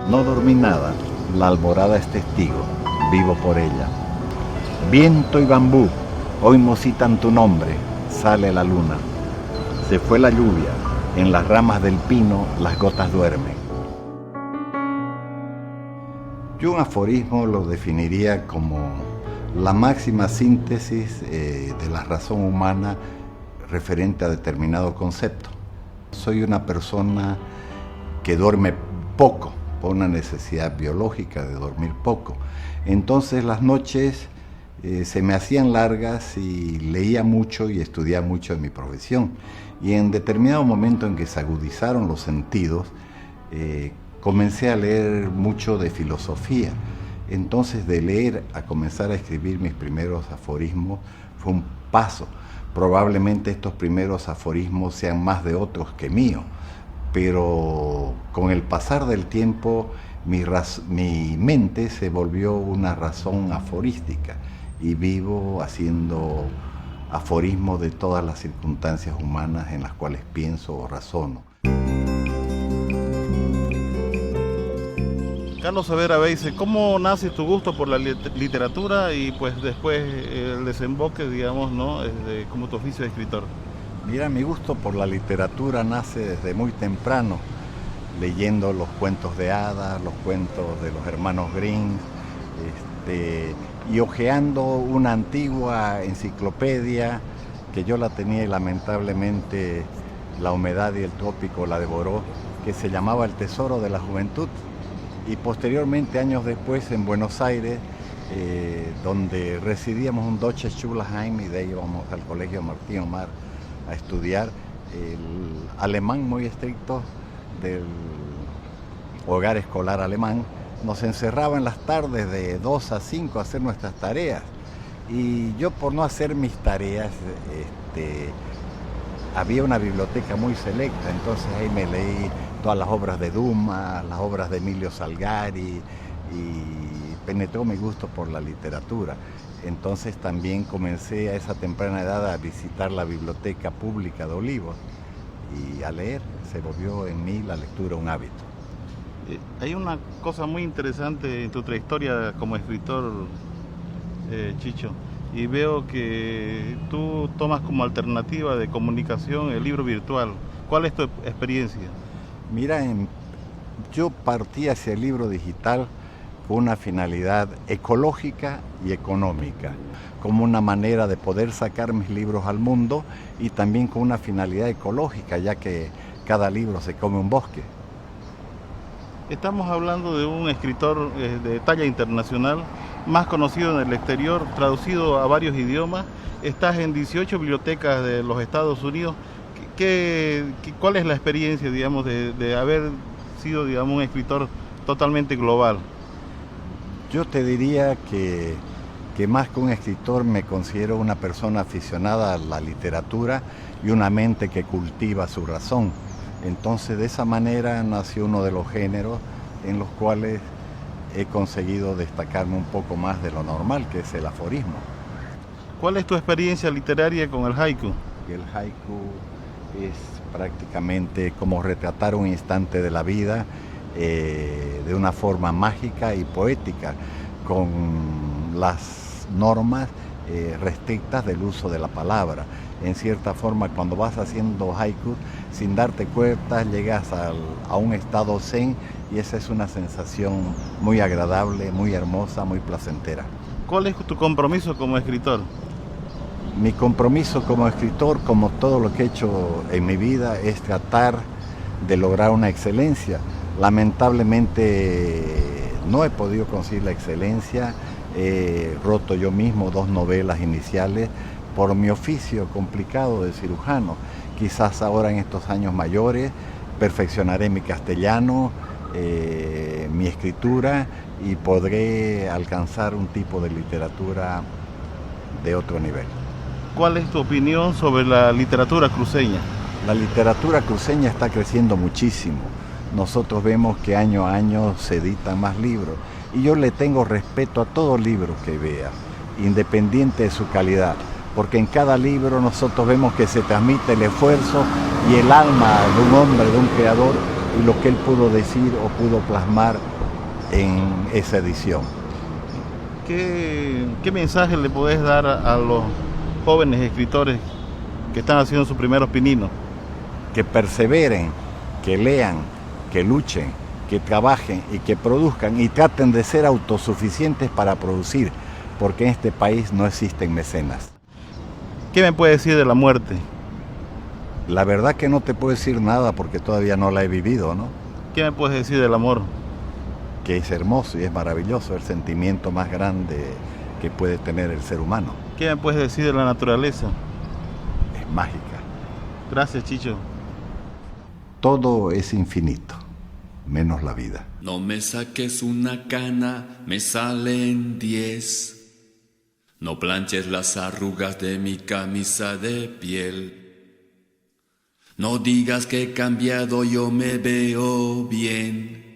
No dormí nada, la alborada es testigo, vivo por ella. Viento y bambú, hoy musitan tu nombre, sale la luna. Se fue la lluvia, en las ramas del pino las gotas duermen. Yo un aforismo lo definiría como la máxima síntesis de la razón humana referente a determinado concepto. Soy una persona que duerme poco, por una necesidad biológica de dormir poco. Entonces las noches se me hacían largas y leía mucho y estudiaba mucho en mi profesión. Y en determinado momento en que se agudizaron los sentidos, comencé a leer mucho de filosofía. Entonces de leer a comenzar a escribir mis primeros aforismos fue un paso. Probablemente estos primeros aforismos sean más de otros que míos, pero con el pasar del tiempo mi mente se volvió una razón aforística y vivo haciendo aforismos de todas las circunstancias humanas en las cuales pienso o razono. Carlos Saavedra Beize, ¿cómo nace tu gusto por la literatura y pues después el desemboque, digamos, ¿no? Como tu oficio de escritor? Mira, mi gusto por la literatura nace desde muy temprano, leyendo los cuentos de hadas, los cuentos de los hermanos Grimm, y hojeando una antigua enciclopedia que yo la tenía y lamentablemente la humedad y el trópico la devoró, que se llamaba El Tesoro de la Juventud. Y posteriormente, años después, en Buenos Aires, donde residíamos un Deutsche Schulheim y de ahí íbamos al Colegio Martín Omar a estudiar el alemán muy estricto del hogar escolar alemán, nos encerraba en las tardes de 2 a 5 a hacer nuestras tareas. Y yo, por no hacer mis tareas, había una biblioteca muy selecta, entonces ahí me leí todas las obras de Dumas, las obras de Emilio Salgari, y penetró mi gusto por la literatura. Entonces también comencé a esa temprana edad a visitar la biblioteca pública de Olivos y a leer. Se volvió en mí la lectura un hábito. Hay una cosa muy interesante en tu trayectoria como escritor, Chicho, y veo que tú tomas como alternativa de comunicación el libro virtual. ¿Cuál es tu experiencia? Mira, yo partí hacia el libro digital con una finalidad ecológica y económica, como una manera de poder sacar mis libros al mundo y también con una finalidad ecológica, ya que cada libro se come un bosque. Estamos hablando de un escritor de talla internacional, más conocido en el exterior, traducido a varios idiomas. Estás en 18 bibliotecas de los Estados Unidos. ¿Cuál es la experiencia, digamos, de haber sido, digamos, un escritor totalmente global? Yo te diría que más que un escritor me considero una persona aficionada a la literatura y una mente que cultiva su razón. Entonces, de esa manera nació uno de los géneros en los cuales he conseguido destacarme un poco más de lo normal, que es el aforismo. ¿Cuál es tu experiencia literaria con el haiku? El haiku es prácticamente como retratar un instante de la vida de una forma mágica y poética, con las normas restrictas del uso de la palabra. En cierta forma, cuando vas haciendo haiku, sin darte cuenta, llegas a un estado zen y esa es una sensación muy agradable, muy hermosa, muy placentera. ¿Cuál es tu compromiso como escritor? Mi compromiso como escritor, como todo lo que he hecho en mi vida, es tratar de lograr una excelencia. Lamentablemente no he podido conseguir la excelencia, he roto yo mismo 2 novelas iniciales por mi oficio complicado de cirujano. Quizás ahora en estos años mayores perfeccionaré mi castellano, mi escritura y podré alcanzar un tipo de literatura de otro nivel. ¿Cuál es tu opinión sobre la literatura cruceña? La literatura cruceña está creciendo muchísimo. Nosotros vemos que año a año se editan más libros y yo le tengo respeto a todo libro que vea, independiente de su calidad, porque en cada libro nosotros vemos que se transmite el esfuerzo y el alma de un hombre, de un creador, y lo que él pudo decir o pudo plasmar en esa edición. ¿Qué mensaje le podés dar a los jóvenes escritores que están haciendo sus primeros pininos? Que perseveren, que lean, que luchen, que trabajen y que produzcan y traten de ser autosuficientes para producir, porque en este país no existen mecenas. ¿Qué me puede decir de la muerte? La verdad que no te puedo decir nada porque todavía no la he vivido, ¿no? ¿Qué me puedes decir del amor? Que es hermoso y es maravilloso, el sentimiento más grande que puede tener el ser humano. ¿Qué me puedes decir de la naturaleza? Es mágica. Gracias, Chicho. Todo es infinito, menos la vida. No me saques una cana, me salen 10. No planches las arrugas de mi camisa de piel. No digas que he cambiado, yo me veo bien.